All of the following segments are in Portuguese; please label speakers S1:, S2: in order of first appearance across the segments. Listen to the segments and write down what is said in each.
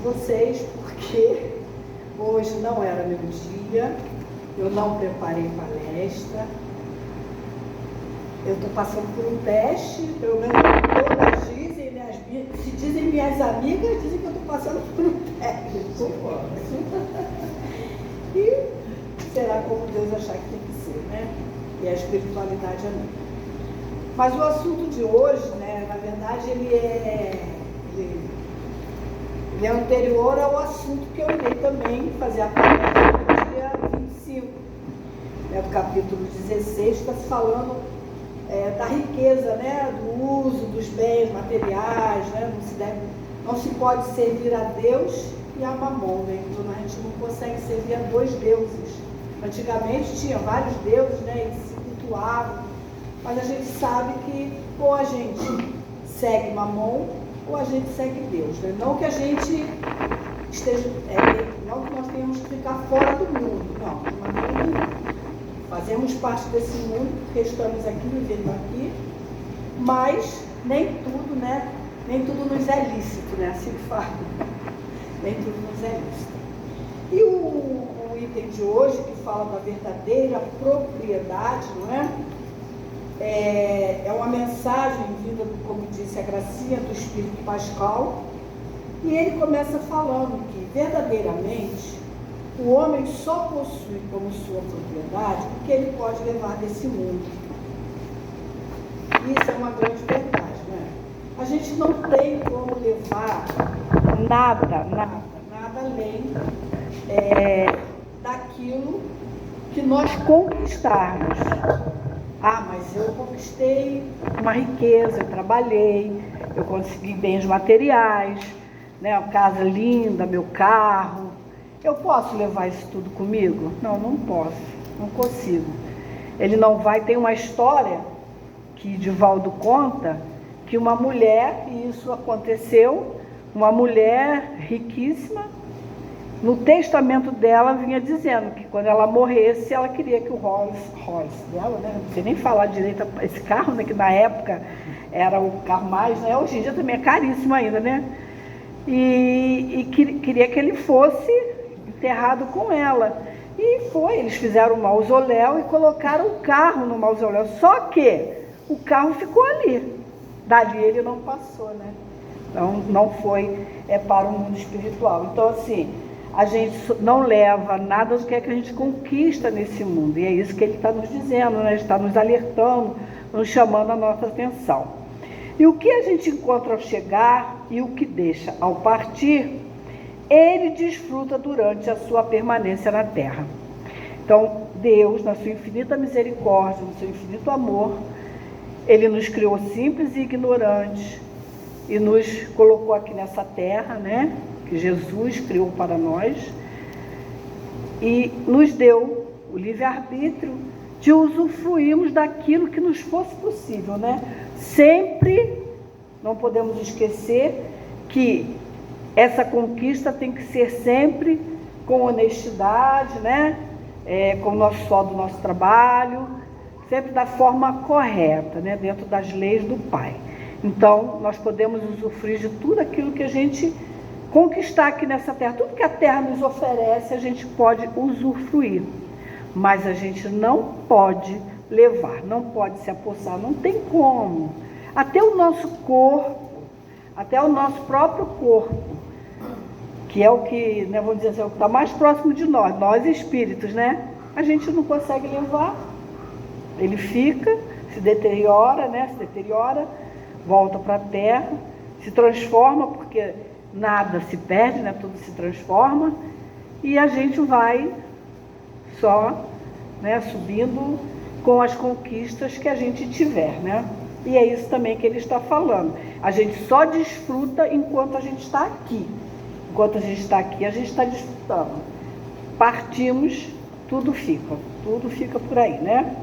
S1: vocês, porque hoje não era meu dia, eu não preparei palestra, eu estou passando por um teste, pelo menos todas dizem, né, se dizem minhas amigas, dizem que eu estou passando por um teste. E será como Deus achar que tem que ser, né? E a espiritualidade é minha. Mas o assunto de hoje, né, na verdade, ele é anterior ao assunto que eu irei também fazer a palestra no dia 25, né, do capítulo 16, está se falando da riqueza, né, do uso dos bens materiais, né, não se pode servir a Deus e a Mamon, né? Então a gente não consegue servir a dois deuses. Antigamente tinha vários deuses, né, eles se cultuavam, mas a gente sabe que ou a gente segue Mamon ou a gente segue Deus, né? Não que a gente esteja, não que nós tenhamos que ficar fora do mundo, não, de maneira nenhuma. Fazemos parte desse mundo, porque estamos aqui, vivendo aqui, mas nem tudo, né? Nem tudo nos é lícito, né? Assim que fala. Nem tudo nos é lícito. E o item de hoje, que fala da verdadeira propriedade, não é? É uma mensagem vinda, como disse a Gracinha, do Espírito Pascal, e ele começa falando que, verdadeiramente, o homem só possui como sua propriedade o que ele pode levar desse mundo. Isso é uma grande verdade, né? A gente não tem como levar nada além daquilo que nós conquistarmos. Ah, mas eu conquistei uma riqueza, eu trabalhei, eu consegui bens materiais, né, uma casa linda, meu carro. Eu posso levar isso tudo comigo? Não, não posso, não consigo. Ele não vai. Tem uma história que Divaldo conta que uma mulher, e isso aconteceu, uma mulher riquíssima, no testamento dela vinha dizendo que quando ela morresse, ela queria que o Rolls dela, né, não sei nem falar direito, esse carro, né, que na época era o carro mais, né, hoje em dia também é caríssimo ainda, né, e queria que ele fosse enterrado com ela. E foi, eles fizeram um mausoléu e colocaram o carro no mausoléu, só que o carro ficou ali, dali ele não passou, né, então não foi para o mundo espiritual. Então assim, a gente não leva nada do que a gente conquista nesse mundo, e é isso que ele está nos dizendo, né? Ele está nos alertando, nos chamando a nossa atenção. E o que a gente encontra ao chegar e o que deixa ao partir, ele desfruta durante a sua permanência na terra. Então, Deus, na sua infinita misericórdia, no seu infinito amor, ele nos criou simples e ignorantes e nos colocou aqui nessa terra, né? Que Jesus criou para nós, e nos deu o livre-arbítrio de usufruirmos daquilo que nos fosse possível, né? Sempre não podemos esquecer que essa conquista tem que ser sempre com honestidade, né? Com o nosso suor do nosso trabalho, sempre da forma correta, né? Dentro das leis do Pai. Então, nós podemos usufruir de tudo aquilo que a gente conquistar aqui nessa terra. Tudo que a terra nos oferece, a gente pode usufruir, mas a gente não pode levar, não pode se apossar, não tem como. Até o nosso corpo, até o nosso próprio corpo, que é o que, né, vamos dizer assim, é o que está mais próximo de nós espíritos, né? A gente não consegue levar, ele fica, se deteriora, volta para a terra, se transforma, porque nada se perde, né? Tudo se transforma, e a gente vai só, né, subindo com as conquistas que a gente tiver, né? E é isso também que ele está falando. A gente só desfruta enquanto a gente está aqui. Enquanto a gente está aqui, a gente está desfrutando. Partimos, tudo fica por aí, né?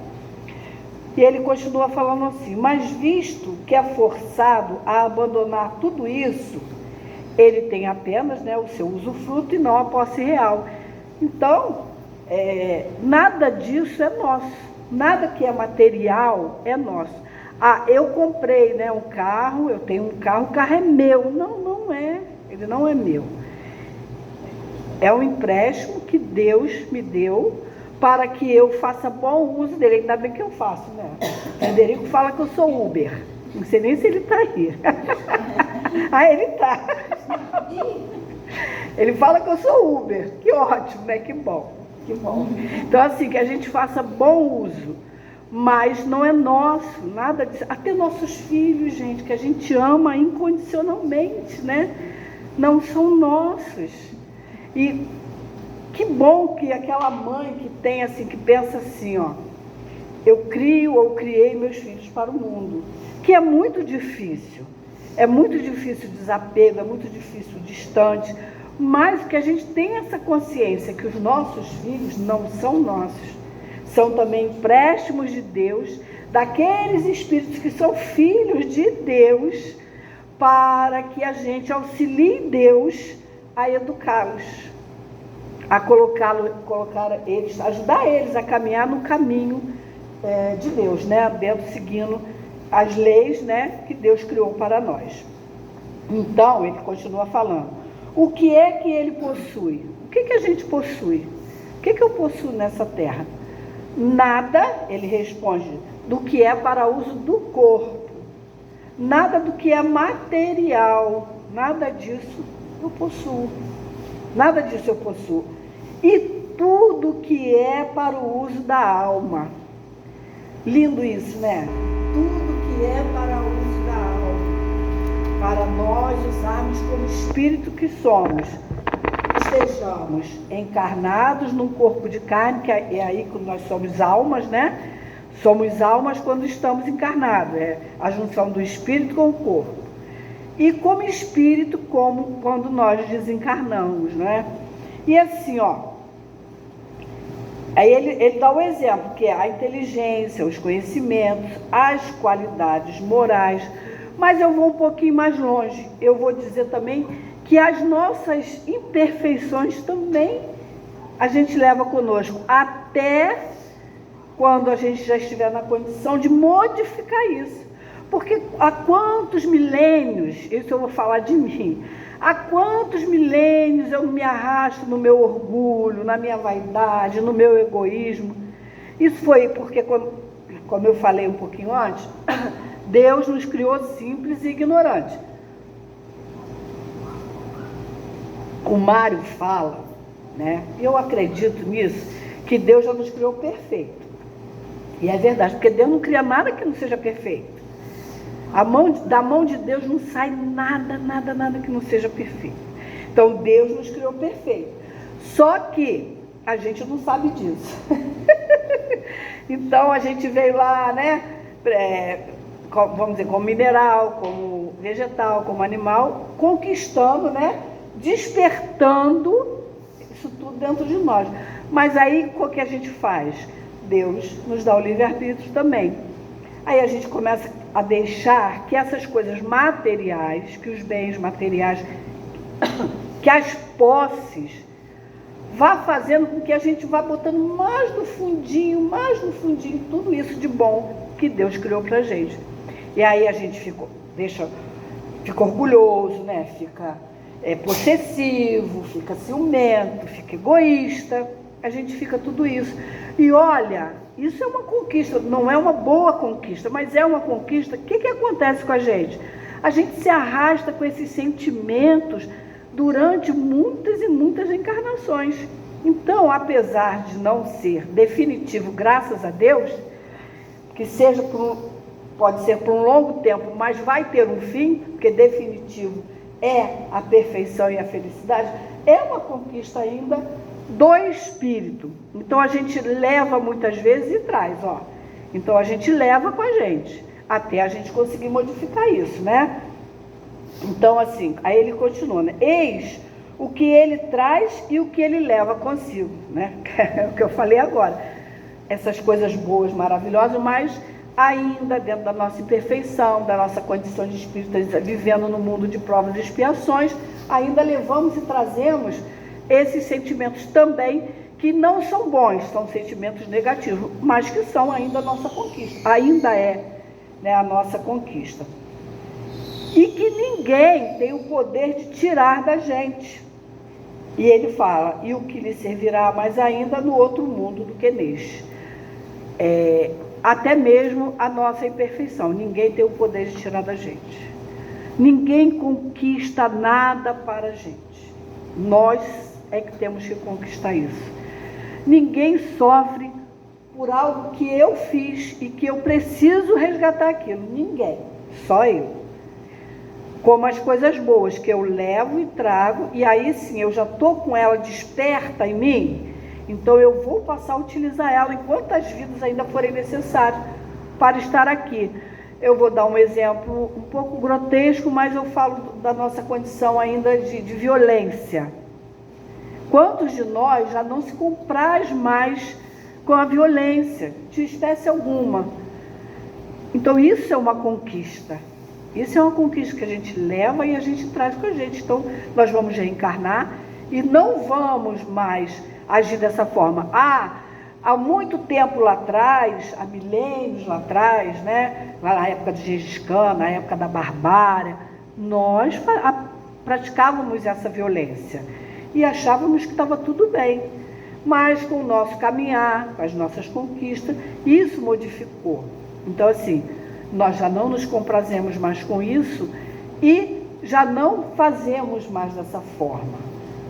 S1: E ele continua falando assim: mas visto que é forçado a abandonar tudo isso, ele tem apenas, né, o seu usufruto e não a posse real. Então, nada disso é nosso, nada que é material é nosso. Ah, eu comprei, né, um carro, eu tenho um carro, o carro é meu. Não, não é, ele não é meu. É um empréstimo que Deus me deu para que eu faça bom uso dele. Ainda bem que eu faço, né? Frederico fala que eu sou Uber. Não sei nem se ele está aí. Ah, ele está. Ele fala que eu sou Uber. Que ótimo, né? Que bom. Que bom. Então, assim, que a gente faça bom uso. Mas não é nosso, nada disso. Até nossos filhos, gente, que a gente ama incondicionalmente, né? Não são nossos. E que bom que aquela mãe que tem assim, que pensa assim, ó, eu crio ou criei meus filhos para o mundo, que é muito difícil o desapego, é muito difícil o distante, mas que a gente tem essa consciência que os nossos filhos não são nossos, são também empréstimos de Deus, daqueles espíritos que são filhos de Deus, para que a gente auxilie Deus a educá-los, a colocar eles, ajudar eles a caminhar no caminho de Deus, né? Seguindo as leis, né, que Deus criou para nós. Então, ele continua falando. O que é que ele possui? O que a gente possui? O que eu possuo nessa terra? Nada, ele responde, do que é para uso do corpo. Nada do que é material. Nada disso eu possuo. Nada disso eu possuo. E tudo que é para o uso da alma. Lindo isso, né? Tudo que é para o uso da alma. Para nós usarmos como espírito que somos. Estejamos encarnados num corpo de carne, que é aí que nós somos almas, né? Somos almas quando estamos encarnados. É a junção do espírito com o corpo. E como espírito, como quando nós desencarnamos, né? E assim, ó, aí ele dá um exemplo, que é a inteligência, os conhecimentos, as qualidades morais, mas eu vou um pouquinho mais longe, eu vou dizer também que as nossas imperfeições também a gente leva conosco, até quando a gente já estiver na condição de modificar isso. Porque há quantos milênios, isso eu vou falar de mim, há quantos milênios eu me arrasto no meu orgulho, na minha vaidade, no meu egoísmo. Isso foi porque, como eu falei um pouquinho antes, Deus nos criou simples e ignorantes. O Mário fala, né? Eu acredito nisso, que Deus já nos criou perfeito. E é verdade, porque Deus não cria nada que não seja perfeito. Da mão de Deus não sai nada que não seja perfeito. Então Deus nos criou perfeito. Só que a gente não sabe disso. Então a gente veio lá, né? Vamos dizer, como mineral, como vegetal, como animal, conquistando, né? Despertando isso tudo dentro de nós. Mas aí o que a gente faz? Deus nos dá o livre-arbítrio também. Aí a gente começa a deixar que essas coisas materiais, que os bens materiais, que as posses, vá fazendo com que a gente vá botando mais no fundinho, tudo isso de bom que Deus criou pra gente. E aí a gente fica orgulhoso, né? Fica possessivo, fica ciumento, fica egoísta, a gente fica tudo isso. E olha, isso é uma conquista, não é uma boa conquista, mas é uma conquista. O que acontece com a gente? A gente se arrasta com esses sentimentos durante muitas e muitas encarnações. Então, apesar de não ser definitivo, graças a Deus, que seja pode ser por um longo tempo, mas vai ter um fim, porque definitivo é a perfeição e a felicidade, é uma conquista ainda do espírito. Então a gente leva muitas vezes e traz, ó. Então a gente leva com a gente, até a gente conseguir modificar isso, né? Então assim, aí ele continua, né? Eis o que ele traz e o que ele leva consigo, né? É o que eu falei agora. Essas coisas boas, maravilhosas, mas ainda dentro da nossa imperfeição, da nossa condição de espírito, vivendo no mundo de provas e expiações, ainda levamos e trazemos esses sentimentos também, que não são bons, são sentimentos negativos, mas que são ainda a nossa conquista, ainda é, né, a nossa conquista. E que ninguém tem o poder de tirar da gente. E ele fala, e o que lhe servirá mais ainda no outro mundo do que neste. Até mesmo a nossa imperfeição. Ninguém tem o poder de tirar da gente. Ninguém conquista nada para a gente. Nós é que temos que conquistar isso. Ninguém sofre por algo que eu fiz e que eu preciso resgatar aquilo. Ninguém. Só eu. Como as coisas boas que eu levo e trago, e aí sim eu já estou com ela desperta em mim, então eu vou passar a utilizar ela enquanto as vidas ainda forem necessárias para estar aqui. Eu vou dar um exemplo um pouco grotesco, mas eu falo da nossa condição ainda de violência. Quantos de nós já não se compraz mais com a violência, de espécie alguma? Então isso é uma conquista. Isso é uma conquista que a gente leva e a gente traz com a gente. Então, nós vamos reencarnar e não vamos mais agir dessa forma. Há muito tempo lá atrás, há milênios lá atrás, né? Lá na época de Gengis Khan, na época da barbárie, nós praticávamos essa violência e achávamos que estava tudo bem. Mas com o nosso caminhar, com as nossas conquistas, isso modificou. Então, assim, nós já não nos comprazemos mais com isso e já não fazemos mais dessa forma.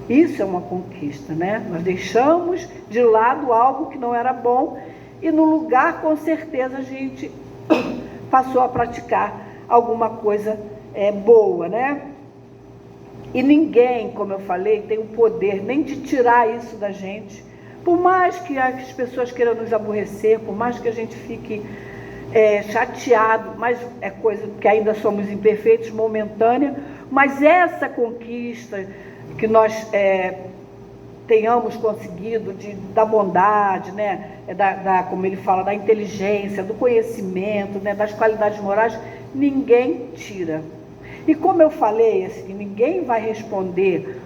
S1: Isso é uma conquista, né? Nós deixamos de lado algo que não era bom e no lugar, com certeza, a gente passou a praticar alguma coisa boa, né? E ninguém, como eu falei, tem o poder nem de tirar isso da gente. Por mais que as pessoas queiram nos aborrecer, por mais que a gente fique chateado, mas é coisa que ainda somos imperfeitos, momentânea, mas essa conquista que nós tenhamos conseguido da bondade, né, como ele fala, da inteligência, do conhecimento, né, das qualidades morais, ninguém tira. E como eu falei, assim, ninguém vai responder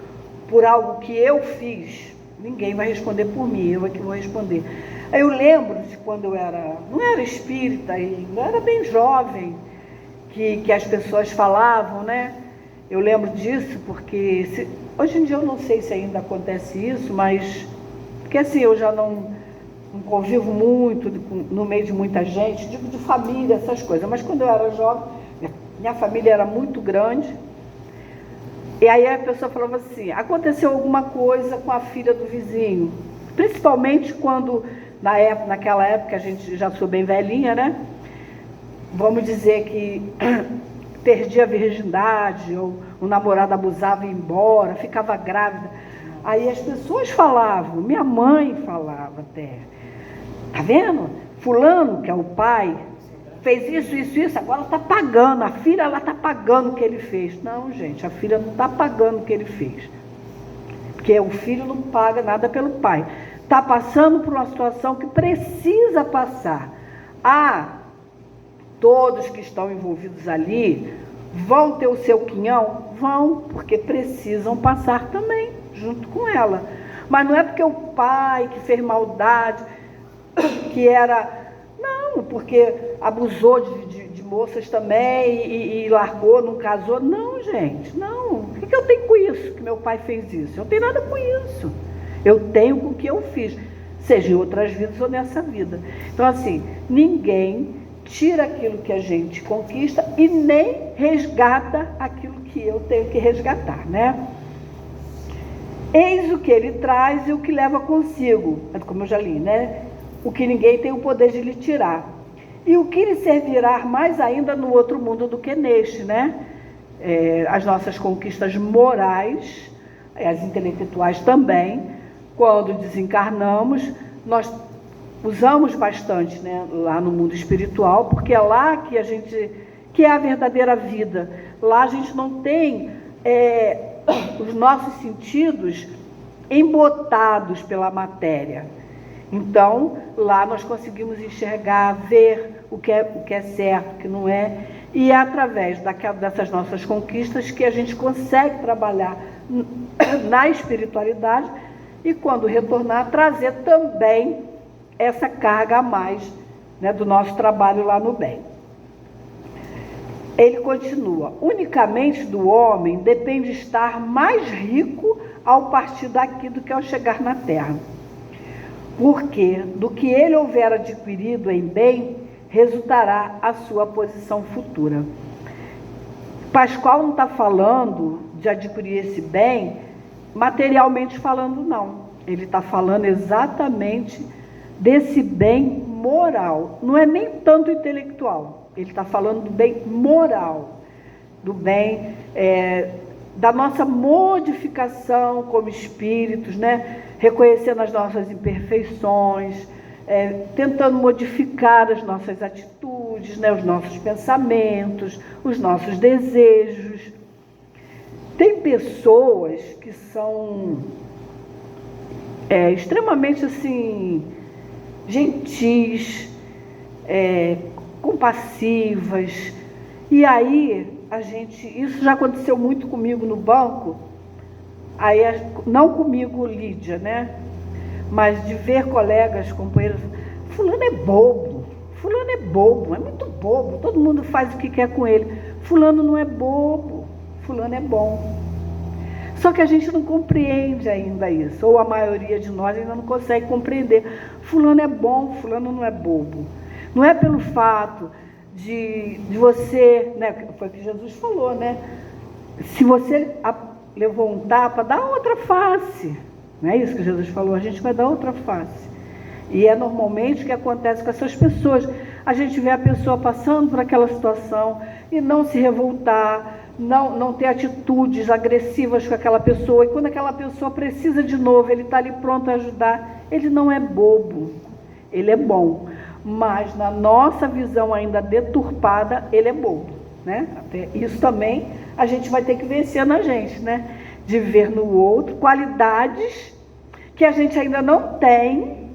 S1: por algo que eu fiz, ninguém vai responder por mim, eu é que vou responder. Eu lembro de quando eu não era espírita ainda, eu era bem jovem, que as pessoas falavam, né? Eu lembro disso porque, hoje em dia eu não sei se ainda acontece isso, mas, porque assim, eu já não convivo muito no meio de muita gente, digo de família, essas coisas, mas quando eu era jovem, minha família era muito grande, e aí a pessoa falava assim, aconteceu alguma coisa com a filha do vizinho, principalmente quando... Naquela época, a gente já sou bem velhinha, né? Vamos dizer que perdia a virgindade, ou o namorado abusava e ia embora, ficava grávida. Aí as pessoas falavam, minha mãe falava até, tá vendo? Fulano, que é o pai, fez isso, agora está pagando, a filha ela está pagando o que ele fez. Não, gente, a filha não está pagando o que ele fez. Porque o filho não paga nada pelo pai. Está passando por uma situação que precisa passar. Todos que estão envolvidos ali vão ter o seu quinhão? Vão, porque precisam passar também, junto com ela. Mas não é porque o pai que fez maldade, que era... Não, porque abusou de moças também e largou, não casou. Não, gente, não. O que eu tenho com isso, que meu pai fez isso? Eu não tenho nada com isso. Eu tenho com o que eu fiz, seja em outras vidas ou nessa vida. Então, assim, ninguém tira aquilo que a gente conquista e nem resgata aquilo que eu tenho que resgatar, né? Eis o que ele traz e o que leva consigo, como eu já li, né? O que ninguém tem o poder de lhe tirar. E o que lhe servirá mais ainda no outro mundo do que neste, né? As nossas conquistas morais, as intelectuais também. Quando desencarnamos, nós usamos bastante, né, lá no mundo espiritual, porque é lá que é a verdadeira vida. Lá a gente não tem os nossos sentidos embotados pela matéria. Então, lá nós conseguimos enxergar, ver o que é certo, o que não é, e é através dessas nossas conquistas que a gente consegue trabalhar na espiritualidade e, quando retornar, trazer também essa carga a mais, né, do nosso trabalho lá no bem. Ele continua, unicamente do homem depende estar mais rico ao partir daqui do que ao chegar na terra. Porque do que ele houver adquirido em bem, resultará a sua posição futura. Pascoal não está falando de adquirir esse bem materialmente falando, não. Ele está falando exatamente desse bem moral. Não é nem tanto intelectual. Ele está falando do bem moral, do bem da nossa modificação como espíritos, né? Reconhecendo as nossas imperfeições, tentando modificar as nossas atitudes, né? Os nossos pensamentos, os nossos desejos. Tem pessoas que são extremamente assim, gentis, compassivas, e aí isso já aconteceu muito comigo no banco, aí não comigo, Lídia, né? Mas de ver colegas, companheiros, fulano é bobo, é muito bobo, todo mundo faz o que quer com ele. Fulano não é bobo, fulano é bom. Só que a gente não compreende ainda isso, ou a maioria de nós ainda não consegue compreender. Fulano é bom, fulano não é bobo. Não é pelo fato de você, né, foi o que Jesus falou, né? Se você levou um tapa, dá outra face. Não é isso que Jesus falou? A gente vai dar outra face. E é normalmente o que acontece com essas pessoas. A gente vê a pessoa passando por aquela situação e não se revoltar, não ter atitudes agressivas com aquela pessoa. E quando aquela pessoa precisa de novo, ele está ali pronto a ajudar. Ele não é bobo, ele é bom. Mas na nossa visão ainda deturpada, ele é bobo, né? Até isso também a gente vai ter que vencer na gente, né? De ver no outro qualidades que a gente ainda não tem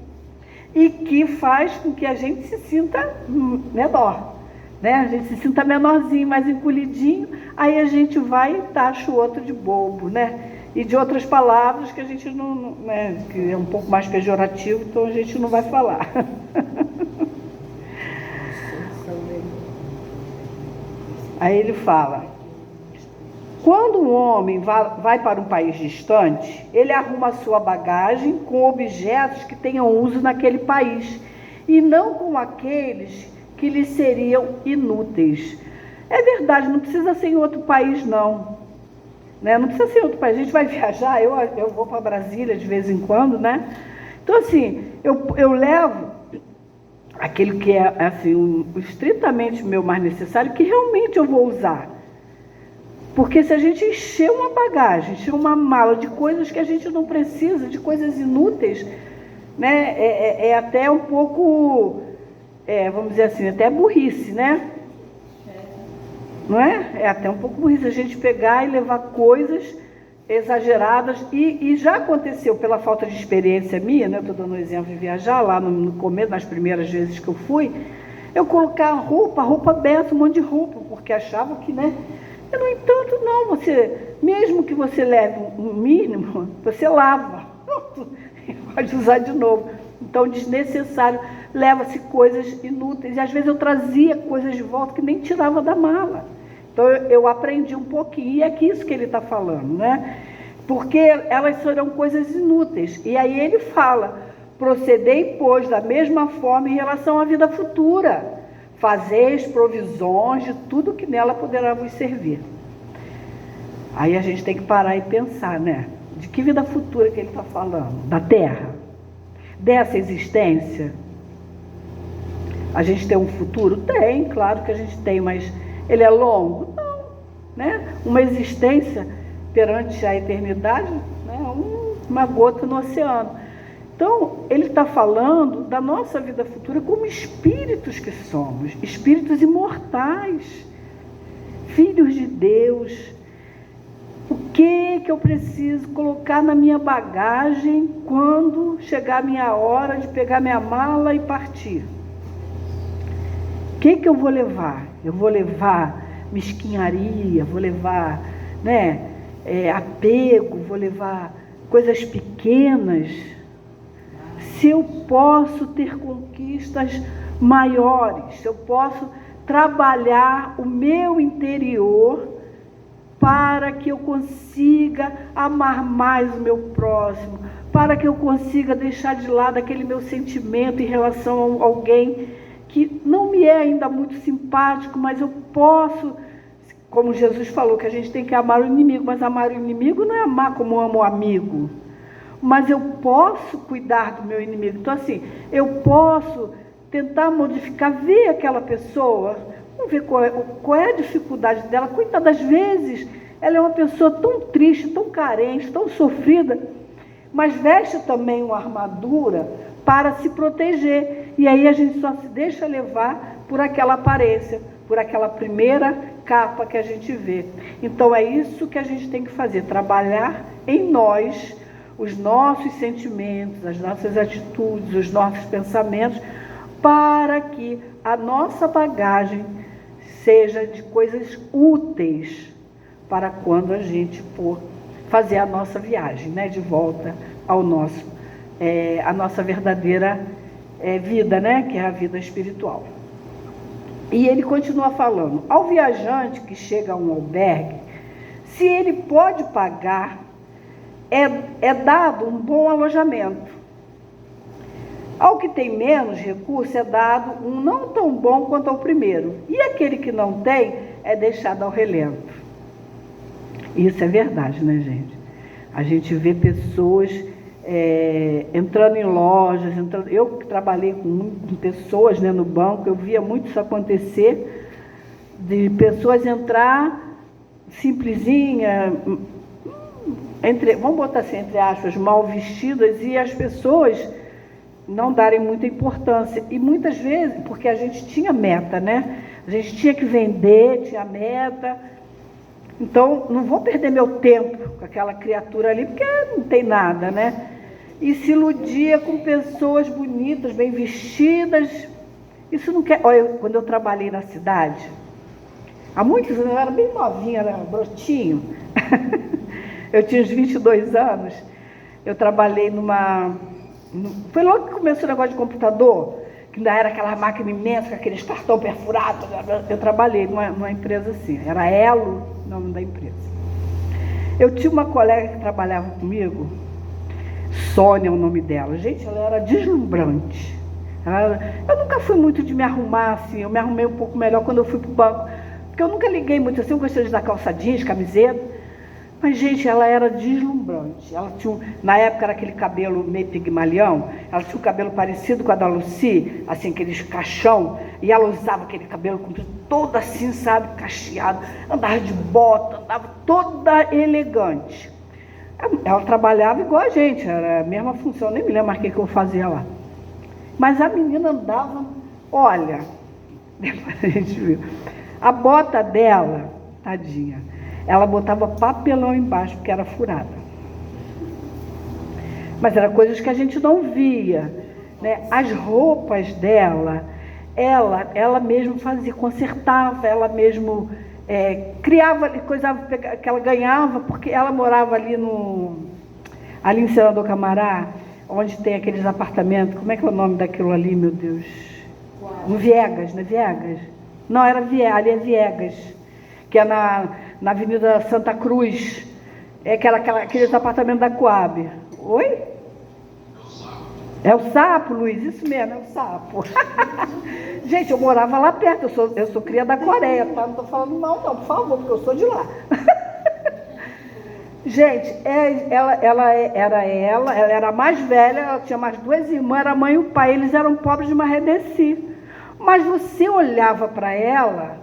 S1: e que faz com que a gente se sinta menor, né? A gente se sinta menorzinho, mais encolhidinho, aí a gente vai e taxa o outro de bobo, né? E de outras palavras que a gente não, né, que é um pouco mais pejorativo, então a gente não vai falar. Aí ele fala: quando um homem vai para um país distante, ele arruma a sua bagagem com objetos que tenham uso naquele país, e não com aqueles que lhe seriam inúteis. É verdade, não precisa ser em outro país, não. Né? Não precisa ser em outro país. A gente vai viajar, eu vou para Brasília de vez em quando, né? Então, assim, eu levo aquilo que é assim, estritamente meu mais necessário, que realmente eu vou usar. Porque se a gente encher uma bagagem, encher uma mala de coisas que a gente não precisa, de coisas inúteis, né, é até um pouco, vamos dizer assim, até burrice, né? Não é? É até um pouco burrice a gente pegar e levar coisas exageradas, e já aconteceu pela falta de experiência minha, né? Estou dando um exemplo de viajar, lá no começo, nas primeiras vezes que eu fui, eu colocar roupa aberta, um monte de roupa, porque achava que, né? E, no entanto, não, mesmo que você leve um mínimo, você lava, pode usar de novo. Então, desnecessário, leva-se coisas inúteis, e às vezes eu trazia coisas de volta que nem tirava da mala. Então, eu aprendi um pouquinho, e é isso que ele está falando, né? Porque elas serão coisas inúteis. E aí ele fala: procedei, pois, da mesma forma em relação à vida futura. Fazeis provisões de tudo que nela poderá vos servir. Aí a gente tem que parar e pensar, né? De que vida futura que ele está falando? Da Terra? Dessa existência? A gente tem um futuro? Tem, claro que a gente tem, mas ele é longo? Não, né? Uma existência perante a eternidade, né? Uma gota no oceano. Então, ele está falando da nossa vida futura como espíritos que somos, espíritos imortais, filhos de Deus. O que eu preciso colocar na minha bagagem quando chegar a minha hora de pegar minha mala e partir? O que eu vou levar? Eu vou levar mesquinharia, vou levar, né, apego, vou levar coisas pequenas. Se eu posso ter conquistas maiores, se eu posso trabalhar o meu interior para que eu consiga amar mais o meu próximo, para que eu consiga deixar de lado aquele meu sentimento em relação a alguém que não me é ainda muito simpático, mas eu posso, como Jesus falou, que a gente tem que amar o inimigo, mas amar o inimigo não é amar como eu amo o amigo, mas eu posso cuidar do meu inimigo. Então assim, eu posso tentar modificar, ver aquela pessoa, vamos ver qual é a dificuldade dela. Quantas das vezes ela é uma pessoa tão triste, tão carente, tão sofrida, mas veste também uma armadura para se proteger, e aí a gente só se deixa levar por aquela aparência, por aquela primeira capa que a gente vê. Então é isso que a gente tem que fazer, trabalhar em nós os nossos sentimentos, as nossas atitudes, os nossos pensamentos, para que a nossa bagagem seja de coisas úteis para quando a gente for fazer a nossa viagem, né, de volta ao nosso, a nossa verdadeira vida, né, que é a vida espiritual. E ele continua falando: ao viajante que chega a um albergue, se ele pode pagar, é dado um bom alojamento. Ao que tem menos recurso, é dado um não tão bom quanto ao primeiro. E aquele que não tem, é deixado ao relento. Isso é verdade, né, gente? A gente vê pessoas entrando em lojas, eu que trabalhei com pessoas, né, no banco, eu via muito isso acontecer, de pessoas entrar simplesinha, vamos botar assim, entre aspas, mal vestidas, e as pessoas não darem muita importância. E muitas vezes, porque a gente tinha meta, né? A gente tinha que vender, tinha meta. Então, não vou perder meu tempo com aquela criatura ali, porque não tem nada, né? E se iludia com pessoas bonitas, bem vestidas. Isso não quer... Olha, quando eu trabalhei na cidade, há muitos anos, eu era bem novinha, era brotinho. Eu tinha uns 22 anos. Eu trabalhei foi logo que começou o negócio de computador, que ainda era aquela máquina imensa, com aqueles cartão perfurado. Eu trabalhei numa empresa assim, era Elo, o nome da empresa. Eu tinha uma colega que trabalhava comigo, Sônia é o nome dela. Gente, ela era deslumbrante. Eu nunca fui muito de me arrumar assim, eu me arrumei um pouco melhor quando eu fui para o banco, porque eu nunca liguei muito assim, eu gostei de dar calça jeans, camiseta. Mas, gente, ela era deslumbrante. Ela tinha, na época, era aquele cabelo meio pigmalião. Ela tinha um cabelo parecido com a da Lucy, assim, aqueles caixão. E ela usava aquele cabelo comprido, todo assim, sabe, cacheado. Andava de bota, andava toda elegante. Ela trabalhava igual a gente, era a mesma função. Nem me lembro mais o que eu fazia lá. Mas a menina andava, olha, depois a gente viu. A bota dela, tadinha, ela botava papelão embaixo, porque era furada. Mas eram coisas que a gente não via, né? As roupas dela, ela mesma fazia, consertava, ela mesma criava coisa que ela ganhava, porque ela morava ali em Senador Camará, onde tem aqueles apartamentos. Como é que é o nome daquilo ali, meu Deus? No Viegas, né? Viegas? Não, ali é Viegas, que é na Avenida Santa Cruz, aqueles apartamentos da Coab. Oi? É o Sapo, Luiz, isso mesmo, é o Sapo. Gente, eu morava lá perto, eu sou cria da Coreia, tá? Não estou falando mal não, por favor, porque eu sou de lá. Gente, ela era a mais velha, ela tinha mais duas irmãs, era a mãe e o pai, eles eram pobres de Marredeci. Mas você olhava para ela,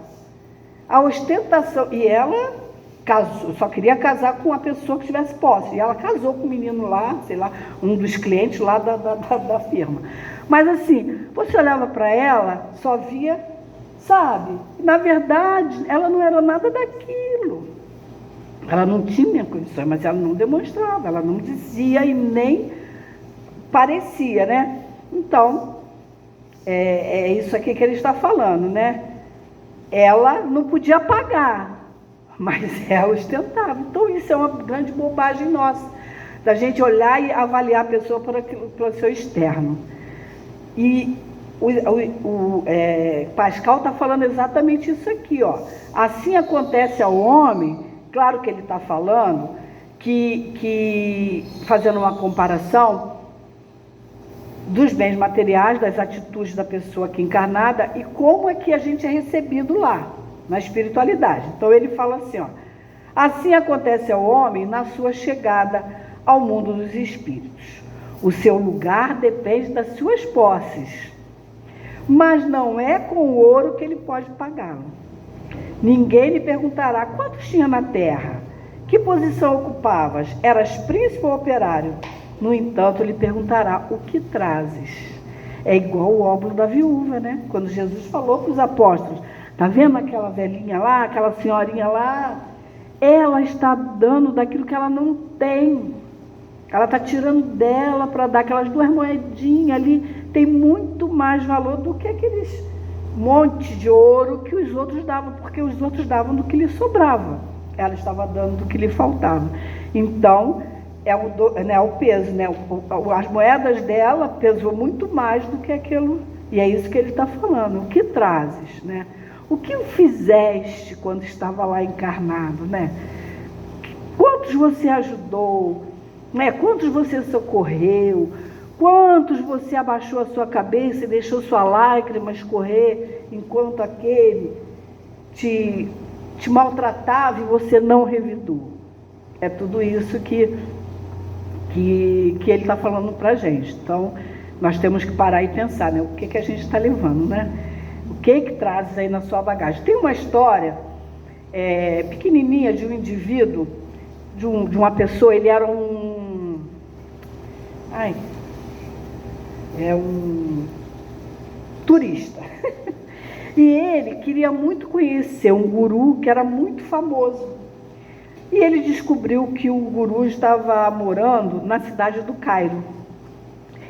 S1: a ostentação, e ela casou, só queria casar com uma pessoa que tivesse posse, e ela casou com um menino lá, sei lá, um dos clientes lá da firma. Mas assim, você olhava para ela, só via, sabe, na verdade, ela não era nada daquilo, ela não tinha condições, mas ela não demonstrava, ela não dizia e nem parecia, né? Então, é isso aqui que ele está falando, né? Ela não podia pagar, mas ela ostentava. Então isso é uma grande bobagem nossa, da gente olhar e avaliar a pessoa pelo seu externo. E Pascal está falando exatamente isso aqui, ó. Assim acontece ao homem, Claro que ele está falando fazendo uma comparação dos bens materiais, das atitudes da pessoa aqui encarnada e como é que a gente é recebido lá, na espiritualidade. Então ele fala assim, ó, assim acontece ao homem na sua chegada ao mundo dos espíritos. O seu lugar depende das suas posses, mas não é com o ouro que ele pode pagá-lo. Ninguém lhe perguntará quantos tinha na terra, que posição ocupavas, eras príncipe ou operário? No entanto, lhe perguntará o que trazes. É igual o óbolo da viúva, né? Quando Jesus falou para os apóstolos, tá vendo aquela velhinha lá, aquela senhorinha lá? Ela está dando daquilo que ela não tem. Ela está tirando dela para dar aquelas 2 moedinhas ali. Tem muito mais valor do que aqueles monte de ouro que os outros davam, porque os outros davam do que lhe sobrava. Ela estava dando do que lhe faltava. Então, é o peso, né? As moedas dela pesou muito mais do que aquilo, e é isso que ele está falando. O que trazes, né? O que fizeste quando estava lá encarnado, né? Quantos você ajudou, né? Quantos você socorreu, quantos você abaixou a sua cabeça e deixou sua lágrima escorrer enquanto aquele te maltratava e você não revidou. É tudo isso que ele está falando para a gente. Então, nós temos que parar e pensar, né? O que a gente está levando, né? O que trazes aí na sua bagagem? Tem uma história pequenininha de um indivíduo, de uma pessoa, ele era um turista. E ele queria muito conhecer um guru que era muito famoso. E ele descobriu que o guru estava morando na cidade do Cairo.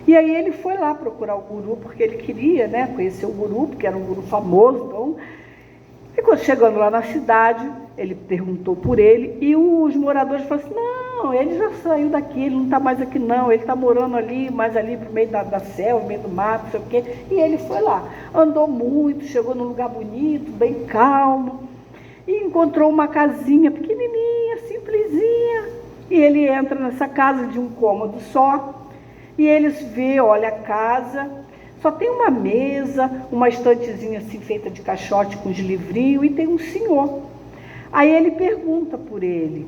S1: E aí ele foi lá procurar o guru, porque ele queria, né, conhecer o guru, porque era um guru famoso. Então, chegando lá na cidade, ele perguntou por ele, e os moradores falaram assim, não, ele já saiu daqui, ele não está mais aqui não, ele está morando ali, mais ali pro meio da selva, no meio do mato, não sei o quê. E ele foi lá, andou muito, chegou num lugar bonito, bem calmo, e encontrou uma casinha pequenininha, simplesinha, e ele entra nessa casa de um cômodo só, e ele vê, olha a casa, só tem uma mesa, uma estantezinha assim feita de caixote com os livrinhos, e tem um senhor. Aí ele pergunta por ele,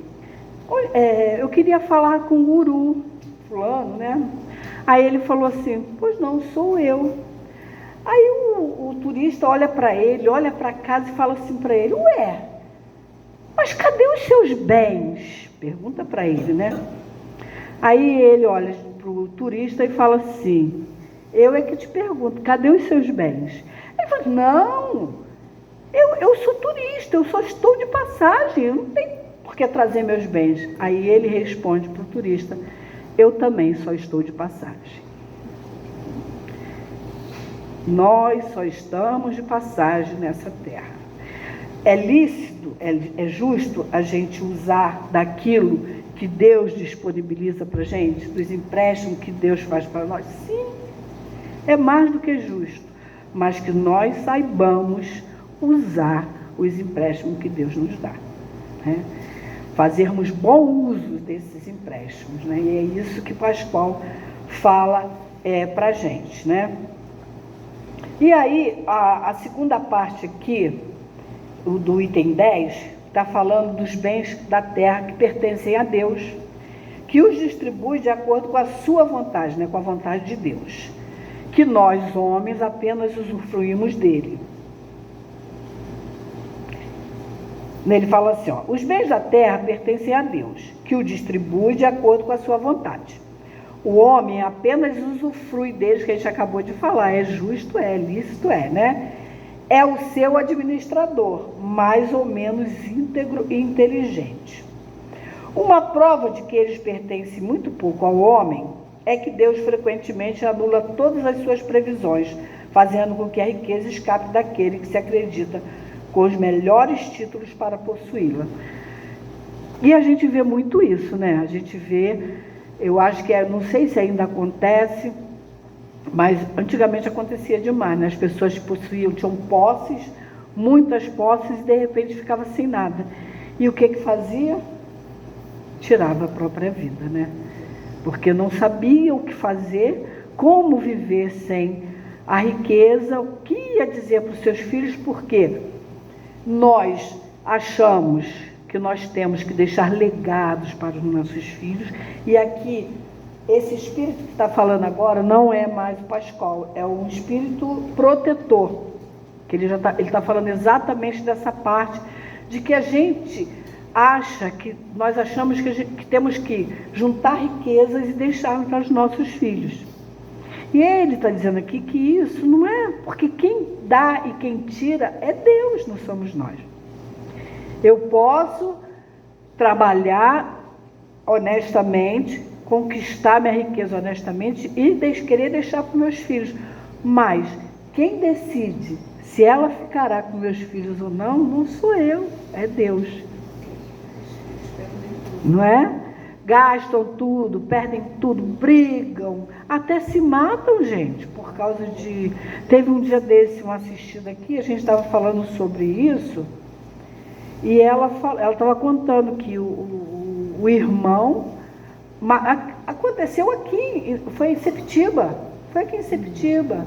S1: eu queria falar com o guru fulano, né? Aí ele falou assim, pois não, sou eu. Aí o turista olha para ele, olha para casa e fala assim para ele, ué, mas cadê os seus bens? Pergunta para ele, né? Aí ele olha para o turista e fala assim, eu é que te pergunto, cadê os seus bens? Ele fala, não, eu sou turista, eu só estou de passagem, eu não tenho por que trazer meus bens. Aí ele responde para o turista, eu também só estou de passagem. Nós só estamos de passagem nessa terra. É lícito, é justo a gente usar daquilo que Deus disponibiliza para a gente, dos empréstimos que Deus faz para nós? Sim, é mais do que justo, mas que nós saibamos usar os empréstimos que Deus nos dá, né? Fazermos bom uso desses empréstimos, né? E é isso que Pascoal fala para a gente, né? E aí, a segunda parte aqui, do item 10, está falando dos bens da terra que pertencem a Deus, que os distribui de acordo com a sua vontade, né? Com a vontade de Deus, que nós, homens, apenas usufruímos dele. Ele fala assim, ó, os bens da terra pertencem a Deus, que o distribui de acordo com a sua vontade. O homem apenas usufrui deles, que a gente acabou de falar, é justo, é lícito, né? É o seu administrador, mais ou menos íntegro e inteligente. Uma prova de que eles pertencem muito pouco ao homem é que Deus frequentemente anula todas as suas previsões, fazendo com que a riqueza escape daquele que se acredita com os melhores títulos para possuí-la. E a gente vê muito isso, né? A gente vê, eu acho que, não sei se ainda acontece, mas antigamente acontecia demais, né? As pessoas possuíam, tinham posses, muitas posses, e de repente ficava sem nada. E o que fazia? Tirava a própria vida, né? Porque não sabia o que fazer, como viver sem a riqueza, o que ia dizer para os seus filhos, porque nós achamos que nós temos que deixar legados para os nossos filhos, e aqui, esse espírito que está falando agora não é mais o Pascoal, é um espírito protetor, que ele está falando exatamente dessa parte, de que a gente acha, que nós achamos que temos que juntar riquezas e deixar para os nossos filhos. E ele está dizendo aqui que isso não é, porque quem dá e quem tira é Deus, não somos nós. Eu posso trabalhar honestamente, conquistar minha riqueza honestamente e querer deixar para os meus filhos, mas quem decide se ela ficará com meus filhos ou não, não sou eu, é Deus. Não é? Gastam tudo, perdem tudo, brigam, até se matam, gente, por causa de... Teve um dia desse, uma assistida aqui, a gente estava falando sobre isso, e ela estava contando que o irmão... Aconteceu aqui, foi em Sepetiba, foi aqui em Sepetiba.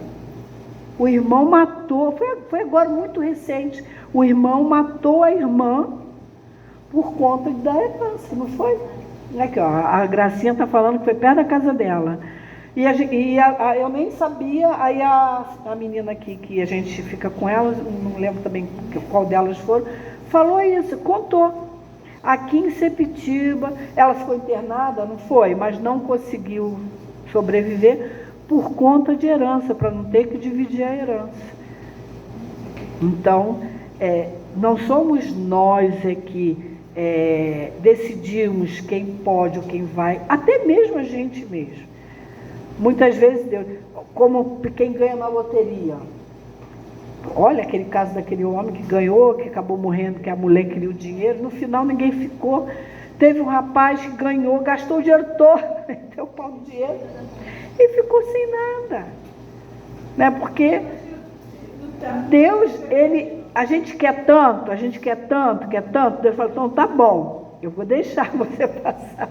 S1: O irmão matou, foi agora muito recente, o irmão matou a irmã por conta da herança, não foi? Aqui, ó, a Gracinha está falando que foi perto da casa dela. Eu nem sabia, aí a menina aqui, que a gente fica com ela, não lembro também qual delas foram, falou isso, contou. Aqui em Sepetiba, ela ficou internada, não foi? Mas não conseguiu sobreviver por conta de herança, para não ter que dividir a herança. Então, não somos nós que decidimos quem pode ou quem vai, até mesmo a gente mesmo. Muitas vezes, Deus, como quem ganha na loteria. Olha aquele caso daquele homem que ganhou, que acabou morrendo, que a mulher queria o dinheiro, no final ninguém ficou. Teve um rapaz que ganhou, gastou o dinheiro todo, meteu o pau no dinheiro e ficou sem nada. Né? Porque Deus, a gente quer tanto, Deus fala, então tá bom, eu vou deixar você passar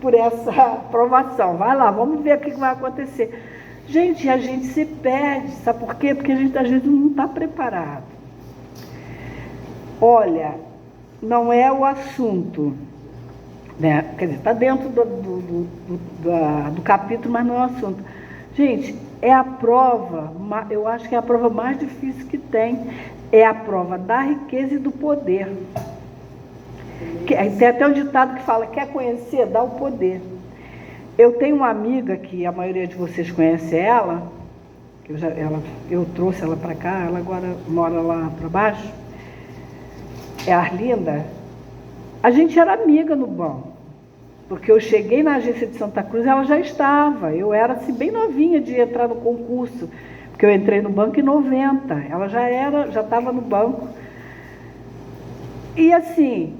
S1: por essa provação, vai lá, vamos ver o que vai acontecer. Gente, a gente se perde, sabe por quê? Porque a gente às vezes não está preparado. Olha, não é o assunto, né? Quer dizer, está dentro do capítulo, mas não é o assunto. Gente, é a prova, eu acho que é a prova mais difícil que tem, é a prova da riqueza e do poder. Tem até um ditado que fala, quer conhecer? Dá o poder. Eu tenho uma amiga que a maioria de vocês conhece ela, eu trouxe ela para cá, ela agora mora lá para baixo, é a Arlinda. A gente era amiga no banco, porque eu cheguei na agência de Santa Cruz, ela já estava, eu era assim, bem novinha de entrar no concurso, porque eu entrei no banco em 90, ela já estava no banco, e assim,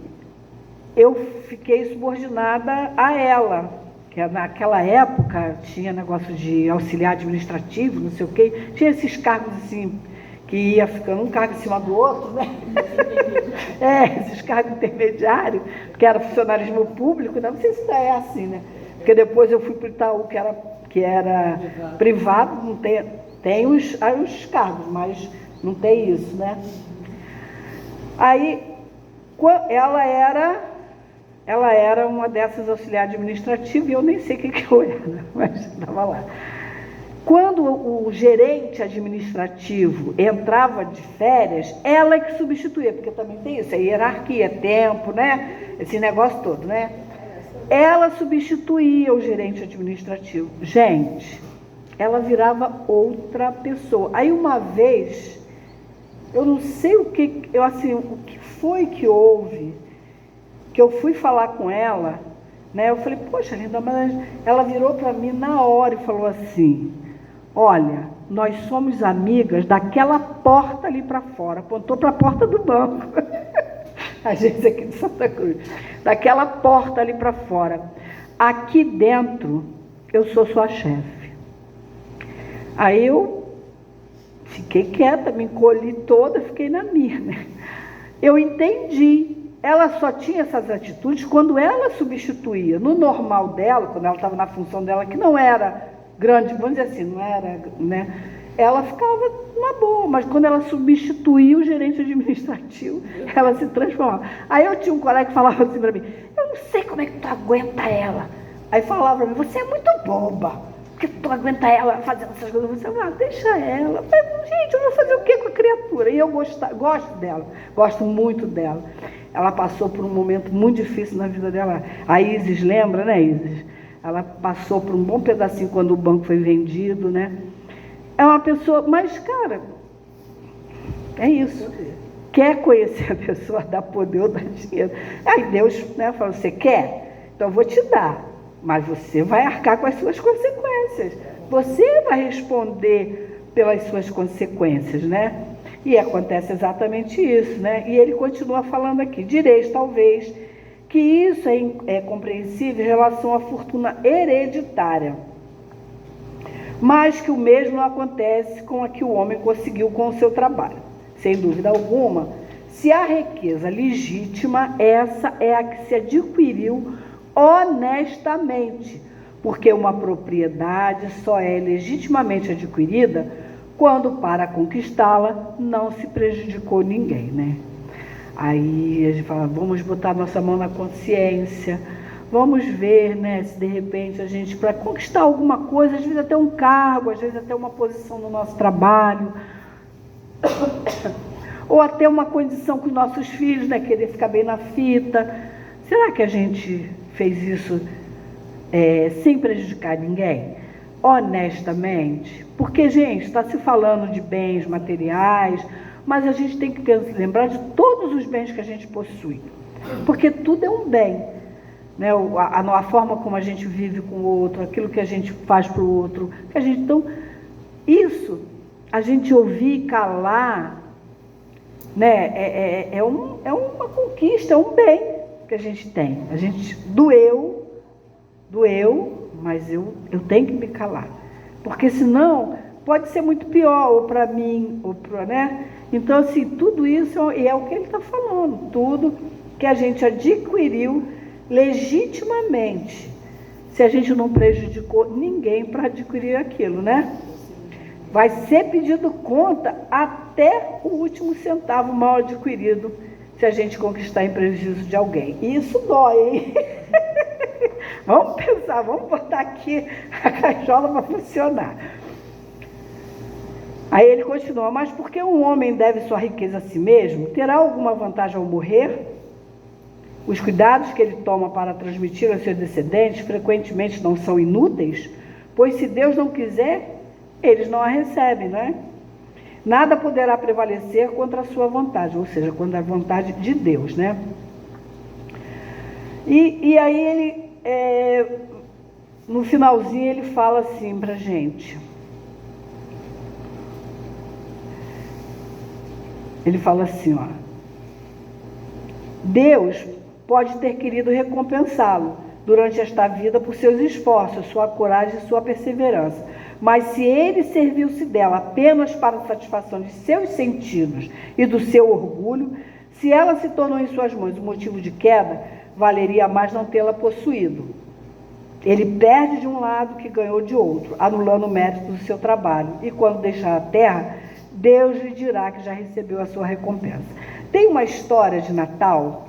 S1: eu fiquei subordinada a ela, que naquela época tinha negócio de auxiliar administrativo, não sei o quê, tinha esses cargos assim, que ia ficando um cargo em cima do outro, né? Esses cargos intermediários, porque era funcionalismo público, não sei se ainda é assim, né? Porque depois eu fui para o Itaú, que era privado, não tem os cargos, mas não tem isso, né? Aí, ela era uma dessas auxiliares administrativas, e eu nem sei o que eu era, mas estava lá. Quando o gerente administrativo entrava de férias, ela é que substituía, porque também tem isso, é hierarquia, tempo, né? Esse negócio todo, né? Ela substituía o gerente administrativo. Gente, ela virava outra pessoa. Aí uma vez, eu não sei o que foi que houve, que eu fui falar com ela, né? Eu falei, poxa, Linda, mas ela virou para mim na hora e falou assim, olha, nós somos amigas daquela porta ali para fora, apontou para a porta do banco, a agência aqui de Santa Cruz, daquela porta ali para fora, aqui dentro eu sou sua chefe. Aí eu fiquei quieta, me encolhi toda, fiquei na minha, né? Eu entendi. ela só tinha essas atitudes quando ela substituía. No normal dela, quando ela estava na função dela, que não era grande, vamos dizer assim, não era, né? Ela ficava numa boa, mas quando ela substituía o gerente administrativo, ela se transformava. Aí eu tinha um colega que falava assim para mim, eu não sei como é que tu aguenta ela. Aí falava para mim, você é muito boba, porque tu aguenta ela fazendo essas coisas. Você fala, deixa ela. Eu falei, gente, eu vou fazer o que com a criatura? E eu gosto dela, gosto muito dela. Ela passou por um momento muito difícil na vida dela. A Isis, lembra, né, Isis? Ela passou por um bom pedacinho quando o banco foi vendido, né? É uma pessoa, mas, cara, é isso. Quer conhecer a pessoa, dá poder ou dá dinheiro. Aí Deus, né, falou, você quer? Então eu vou te dar, mas você vai arcar com as suas consequências. Você vai responder pelas suas consequências, né? E acontece exatamente isso, né? E ele continua falando aqui, direis, talvez, que isso é compreensível em relação à fortuna hereditária, mas que o mesmo acontece com a que o homem conseguiu com o seu trabalho. Sem dúvida alguma, se a riqueza legítima, essa é a que se adquiriu honestamente, porque uma propriedade só é legitimamente adquirida quando para conquistá-la não se prejudicou ninguém, né? Aí a gente fala, vamos botar nossa mão na consciência, vamos ver, né, se de repente a gente, para conquistar alguma coisa, às vezes até um cargo, às vezes até uma posição no nosso trabalho, ou até uma condição com os nossos filhos, né, querer ficar bem na fita. Será que a gente fez isso sem prejudicar ninguém? Honestamente? Porque, gente, está se falando de bens materiais, mas a gente tem que lembrar de todos os bens que a gente possui, porque tudo é um bem, né? A forma como a gente vive com o outro, aquilo que a gente faz para o outro, que a gente, então, isso, a gente ouvir e calar, né? É uma conquista, é um bem que a gente tem. A gente doeu, mas eu tenho que me calar, porque senão pode ser muito pior, ou para mim, ou para, né? Então, assim, tudo isso é o que ele está falando, tudo que a gente adquiriu legitimamente, se a gente não prejudicou ninguém para adquirir aquilo, né? Vai ser pedido conta até o último centavo mal adquirido, se a gente conquistar em prejuízo de alguém. E isso dói, hein? Vamos pensar, vamos botar aqui a caixola para funcionar. Aí ele continua, mas porque um homem deve sua riqueza a si mesmo, terá alguma vantagem ao morrer? Os cuidados que ele toma para transmitir aos seus descendentes frequentemente não são inúteis, pois se Deus não quiser, eles não a recebem, não é? Nada poderá prevalecer contra a sua vontade, ou seja, contra a vontade de Deus, né? E aí ele, no finalzinho, ele fala assim para a gente. Ele fala assim, ó, Deus pode ter querido recompensá-lo durante esta vida por seus esforços, sua coragem e sua perseverança. Mas se ele serviu-se dela apenas para a satisfação de seus sentidos e do seu orgulho, se ela se tornou em suas mãos um motivo de queda, valeria mais não tê-la possuído. Ele perde de um lado que ganhou de outro, anulando o mérito do seu trabalho. E quando deixar a terra, Deus lhe dirá que já recebeu a sua recompensa. Tem uma história de Natal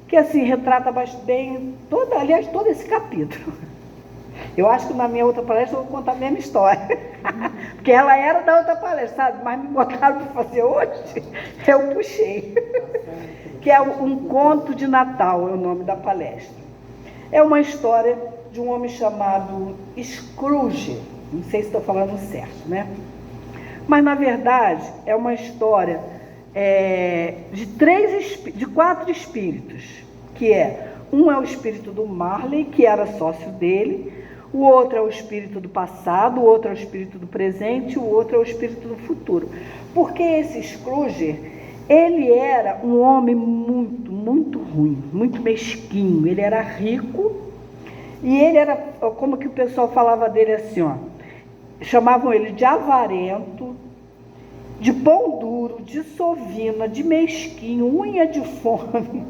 S1: que assim retrata bem todo esse capítulo. Eu acho que na minha outra palestra eu vou contar a mesma história, porque ela era da outra palestra, sabe? Mas me botaram para fazer hoje, eu puxei. Que é um conto de Natal, é o nome da palestra. É uma história de um homem chamado Scrooge, não sei se estou falando certo, né? Mas, na verdade, é uma história de 4 espíritos, que um é o espírito do Marley, que era sócio dele, o outro é o espírito do passado, o outro é o espírito do presente, o outro é o espírito do futuro. Porque esse Scrooge, ele era um homem muito, muito ruim, muito mesquinho, ele era rico, e ele era, como que o pessoal falava dele assim, ó, chamavam ele de avarento, de pão duro, de sovina, de mesquinho, unha de fome,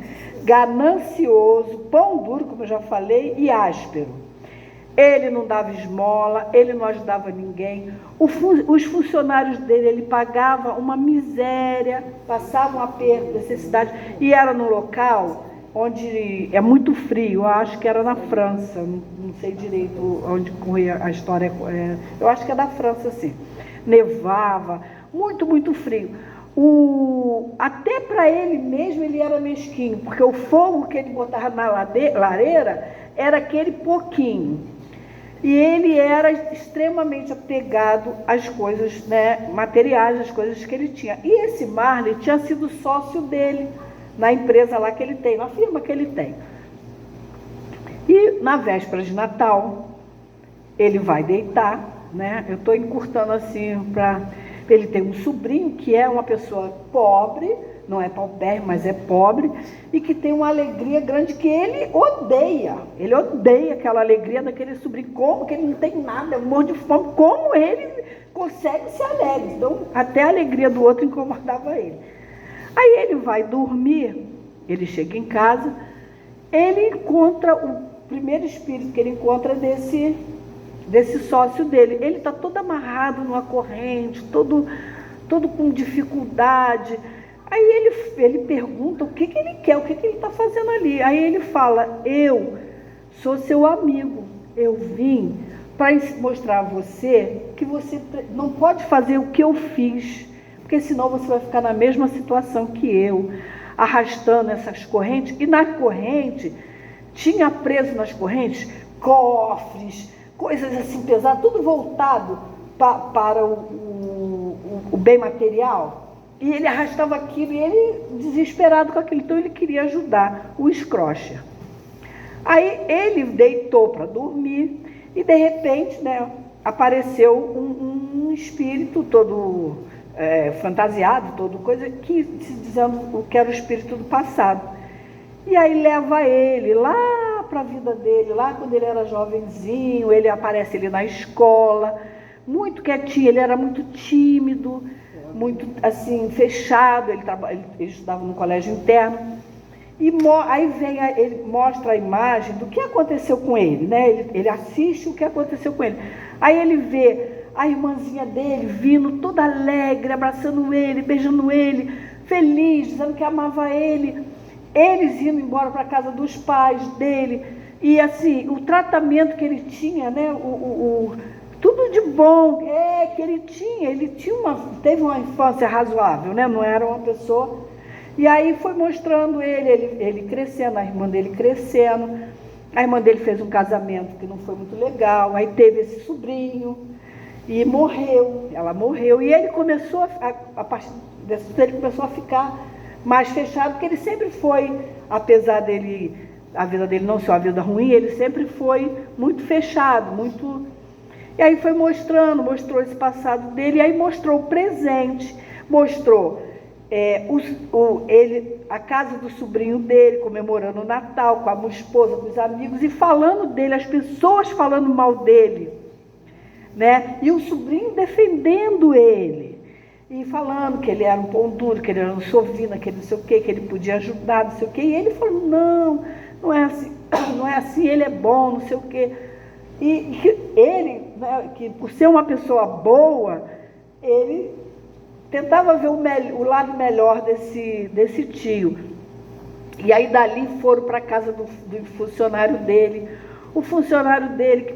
S1: ganancioso, pão duro, como eu já falei, e áspero. Ele não dava esmola, ele não ajudava ninguém. Os funcionários dele, ele pagava uma miséria, passava um aperto, necessidade, e era num local onde é muito frio, eu acho que era na França, não sei direito onde corria a história, eu acho que é da França, sim. Nevava, muito, muito frio. Até para ele mesmo ele era mesquinho, porque o fogo que ele botava na lareira era aquele pouquinho. E ele era extremamente apegado às coisas, né, materiais, às coisas que ele tinha. E esse Marley tinha sido sócio dele na empresa lá que ele tem, na firma que ele tem. E na véspera de Natal, ele vai deitar, né? Eu estou encurtando assim para... Ele tem um sobrinho que é uma pessoa pobre, não é paupérrimo, mas é pobre, e que tem uma alegria grande que ele odeia aquela alegria daquele sobrinho, como que ele não tem nada, morre de fome, como ele consegue ser alegre. Então, até a alegria do outro incomodava ele. Aí ele vai dormir, ele chega em casa, ele encontra, o primeiro espírito que ele encontra desse sócio dele. Ele está todo amarrado numa corrente, todo com dificuldade. Aí ele pergunta o que ele quer, o que ele está fazendo ali. Aí ele fala: eu sou seu amigo, eu vim para mostrar a você que você não pode fazer o que eu fiz, porque senão você vai ficar na mesma situação que eu, arrastando essas correntes. E na corrente, tinha preso nas correntes cofres, coisas assim pesadas, tudo voltado para o bem material. E ele arrastava aquilo, e ele desesperado com aquilo, então ele queria ajudar o Scrooge. Aí ele deitou para dormir, e de repente, né, apareceu um espírito todo fantasiado, todo coisa, dizendo que era o espírito do passado. E aí leva ele lá para a vida dele, lá quando ele era jovenzinho, ele aparece ali na escola, muito quietinho, ele era muito tímido, muito assim, fechado, ele estudava no colégio interno, e aí ele mostra a imagem do que aconteceu com ele, né? Ele assiste o que aconteceu com ele. Aí ele vê a irmãzinha dele vindo toda alegre, abraçando ele, beijando ele, feliz, dizendo que amava ele, eles indo embora para a casa dos pais dele, e assim, o tratamento que ele tinha, né? Tudo de bom que ele tinha, teve uma infância razoável, né? Não era uma pessoa. E aí foi mostrando ele crescendo, a irmã dele crescendo. A irmã dele fez um casamento que não foi muito legal, aí teve esse sobrinho e ela morreu. E ele começou, a partir desse, ele começou a ficar mais fechado, porque ele sempre foi, apesar a vida dele não ser uma vida ruim, ele sempre foi muito fechado, muito... E aí foi mostrou esse passado dele, e aí mostrou o presente, mostrou a casa do sobrinho dele, comemorando o Natal, com a esposa, com os amigos, e falando dele, as pessoas falando mal dele, né? E o sobrinho defendendo ele, e falando que ele era um pão duro, que ele era um sovina, que ele não sei o quê, que ele podia ajudar, não sei o quê, e ele falou: não é assim, ele é bom, não sei o quê. E ele, né, que por ser uma pessoa boa, ele tentava ver o lado melhor desse tio. E aí dali foram para a casa do funcionário dele. O funcionário dele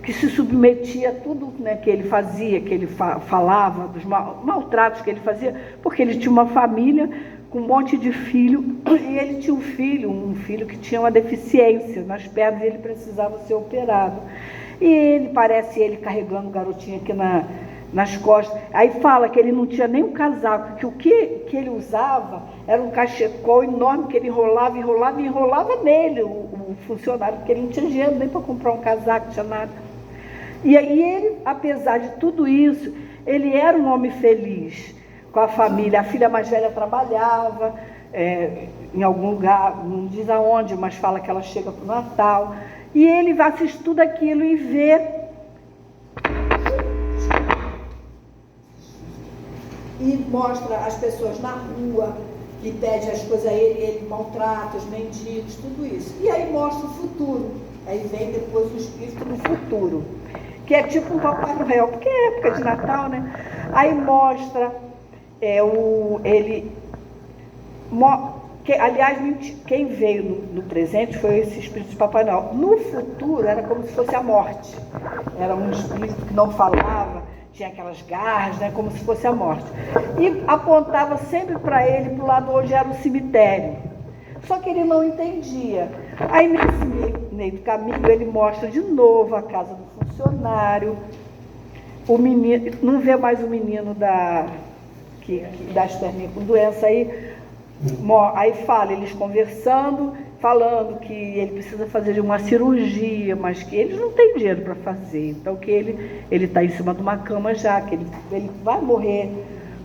S1: que se submetia a tudo, né, que ele fazia, que ele falava, dos maltratos que ele fazia, porque ele tinha uma família com um monte de filho, e ele tinha um filho que tinha uma deficiência nas pernas, e ele precisava ser operado. E ele carregando o garotinho aqui nas costas. Aí fala que ele não tinha nem um casaco, que o que ele usava era um cachecol enorme, que ele enrolava nele, o funcionário, porque ele não tinha dinheiro nem para comprar um casaco, não tinha nada. E aí ele, apesar de tudo isso, ele era um homem feliz com a família. A filha mais velha trabalhava em algum lugar, não diz aonde, mas fala que ela chega para o Natal. E ele assiste tudo aquilo e vê e mostra as pessoas na rua, que pede as coisas a ele maltrata os mendigos, tudo isso. E aí mostra o futuro. Aí vem depois o espírito do futuro, que é tipo um Papai Noel, porque é época de Natal, né? Aí mostra aliás, quem veio no presente foi esse espírito de Papai Noel. No futuro era como se fosse a morte. Era um espírito que não falava, tinha aquelas garras, né, como se fosse a morte. E apontava sempre para ele, para o lado onde era o cemitério. Só que ele não entendia. Aí, nesse meio do caminho, ele mostra de novo a casa do funcionário. O menino, não vê mais o menino das perninhas com doença aí. Aí fala, eles conversando, falando que ele precisa fazer uma cirurgia, mas que eles não têm dinheiro para fazer. Então que ele está em cima de uma cama já, que ele vai morrer,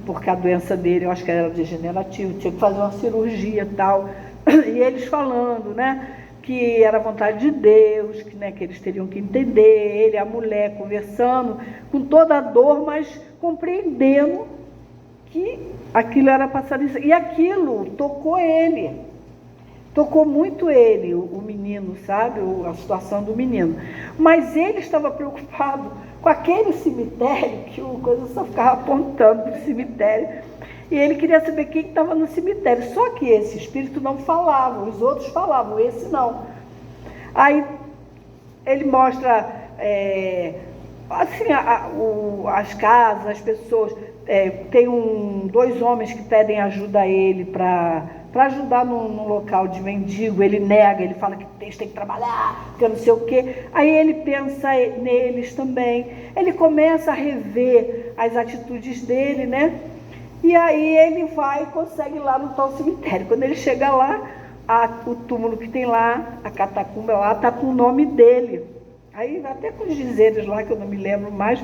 S1: porque a doença dele, eu acho que era degenerativa, tinha que fazer uma cirurgia e tal. E eles falando, né, que era vontade de Deus, que, né, que eles teriam que entender, ele e a mulher conversando, com toda a dor, mas compreendendo que aquilo era passado isso. E aquilo tocou ele, tocou muito ele, o menino, sabe, a situação do menino. Mas ele estava preocupado com aquele cemitério, que o coisa só ficava apontando para o cemitério, e ele queria saber quem estava no cemitério. Só que esse espírito não falava, os outros falavam, esse não. Aí ele mostra assim, as casas, as pessoas. Tem dois homens que pedem ajuda a ele para ajudar num local de mendigo. Ele nega, ele fala que eles têm que trabalhar, que eu não sei o quê. Aí ele pensa neles também. Ele começa a rever as atitudes dele, né? E aí ele vai e consegue ir lá no tal cemitério. Quando ele chega lá, o túmulo que tem lá, a catacumba lá, está com o nome dele. Aí até com os dizeres lá, que eu não me lembro mais,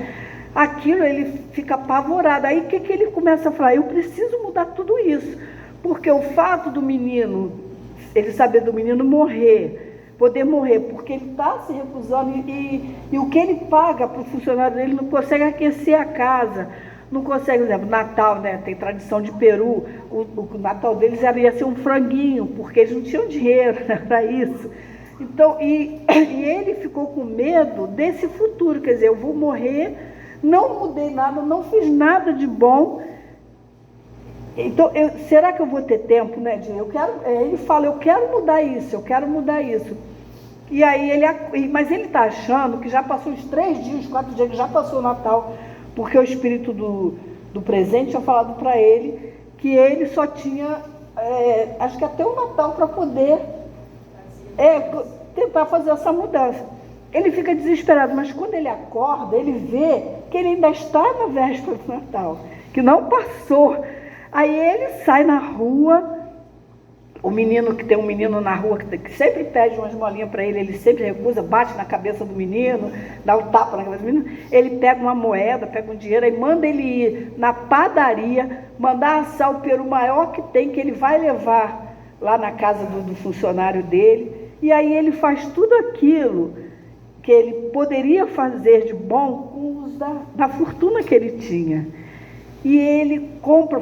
S1: aquilo ele fica apavorado. Aí o que ele começa a falar? Eu preciso mudar tudo isso, porque o fato do menino, ele saber do menino poder morrer, porque ele está se recusando e o que ele paga para o funcionário dele não consegue aquecer a casa, não consegue, por exemplo, Natal, né? Tem tradição de Peru, o Natal deles ia ser um franguinho, porque eles não tinham dinheiro para isso. Então, e ele ficou com medo desse futuro, quer dizer, eu vou morrer, não mudei nada, não fiz nada de bom, então, será que eu vou ter tempo, né? Ele fala, eu quero mudar isso, eu quero mudar isso. E aí, mas ele está achando que já passou uns 3 dias, 4 dias, que já passou o Natal, porque o espírito do presente tinha falado para ele que ele só tinha, acho que até o Natal para poder tentar fazer essa mudança. Ele fica desesperado, mas quando ele acorda, ele vê que ele ainda está na véspera do Natal, que não passou. Aí ele sai na rua, tem um menino na rua que sempre pede uma esmolinha para ele sempre recusa, bate na cabeça do menino, dá um tapa na cabeça do menino, ele pega uma moeda, pega um dinheiro, aí manda ele ir na padaria, mandar assar o peru maior que tem, que ele vai levar lá na casa do funcionário dele, e aí ele faz tudo aquilo que ele poderia fazer de bom com o uso da fortuna que ele tinha. E ele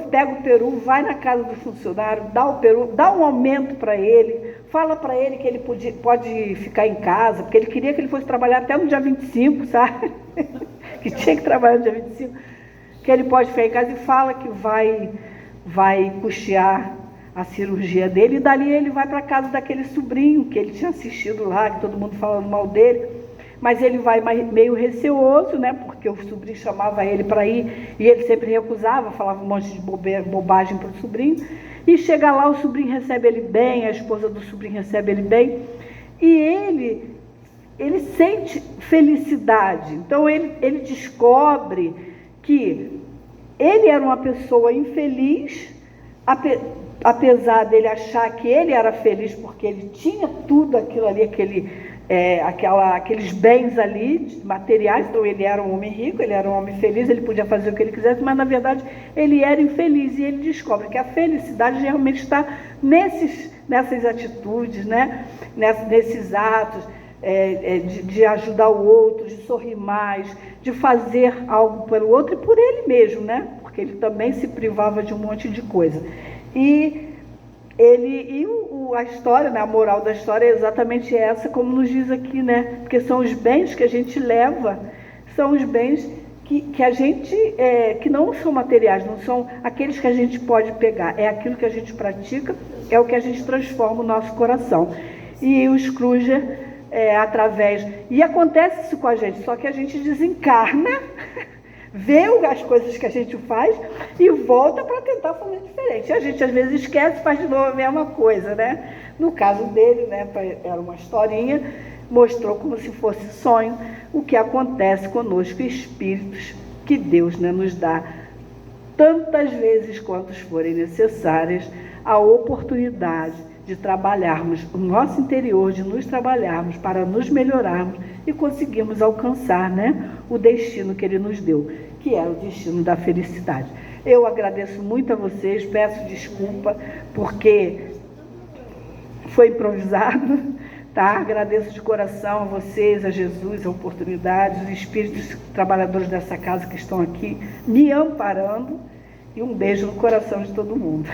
S1: pega o peru, vai na casa do funcionário, dá o peru, dá um aumento para ele, fala para ele que ele pode ficar em casa, porque ele queria que ele fosse trabalhar até no dia 25, sabe? Que tinha que trabalhar no dia 25, que ele pode ficar em casa, e fala que vai custear a cirurgia dele, e dali ele vai para a casa daquele sobrinho que ele tinha assistido lá, que todo mundo falando mal dele. Mas ele vai meio receoso, né? Porque o sobrinho chamava ele para ir e ele sempre recusava, falava um monte de bobagem para o sobrinho. E chega lá, o sobrinho recebe ele bem, a esposa do sobrinho recebe ele bem. E ele sente felicidade. Então ele descobre que ele era uma pessoa infeliz, apesar dele achar que ele era feliz porque ele tinha tudo aquilo ali, aqueles bens ali, materiais. Então ele era um homem rico, ele era um homem feliz, ele podia fazer o que ele quisesse, mas na verdade ele era infeliz, e ele descobre que a felicidade realmente está nessas atitudes, né? Nesses atos, de ajudar o outro, de sorrir mais, de fazer algo pelo outro e por ele mesmo, né? porque ele também se privava de um monte de coisa. A história, né, a moral da história é exatamente essa, como nos diz aqui, né? Porque são os bens que a gente leva, são os bens que a gente, que não são materiais, não são aqueles que a gente pode pegar, é aquilo que a gente pratica, é o que a gente transforma o nosso coração. E o Scrooge, e acontece isso com a gente, só que a gente desencarna, vê as coisas que a gente faz e volta para tentar fazer diferente. A gente às vezes esquece e faz de novo a mesma coisa, né? No caso dele, né, era uma historinha, mostrou como se fosse sonho o que acontece conosco, espíritos que Deus, né, nos dá tantas vezes quantas forem necessárias, a oportunidade de trabalharmos o nosso interior, de nos trabalharmos para nos melhorarmos e conseguirmos alcançar, né, o destino que Ele nos deu, que é o destino da felicidade. Eu agradeço muito a vocês, peço desculpa porque foi improvisado, tá? Agradeço de coração a vocês, a Jesus, a oportunidade, os espíritos trabalhadores dessa casa que estão aqui me amparando, e um beijo no coração de todo mundo.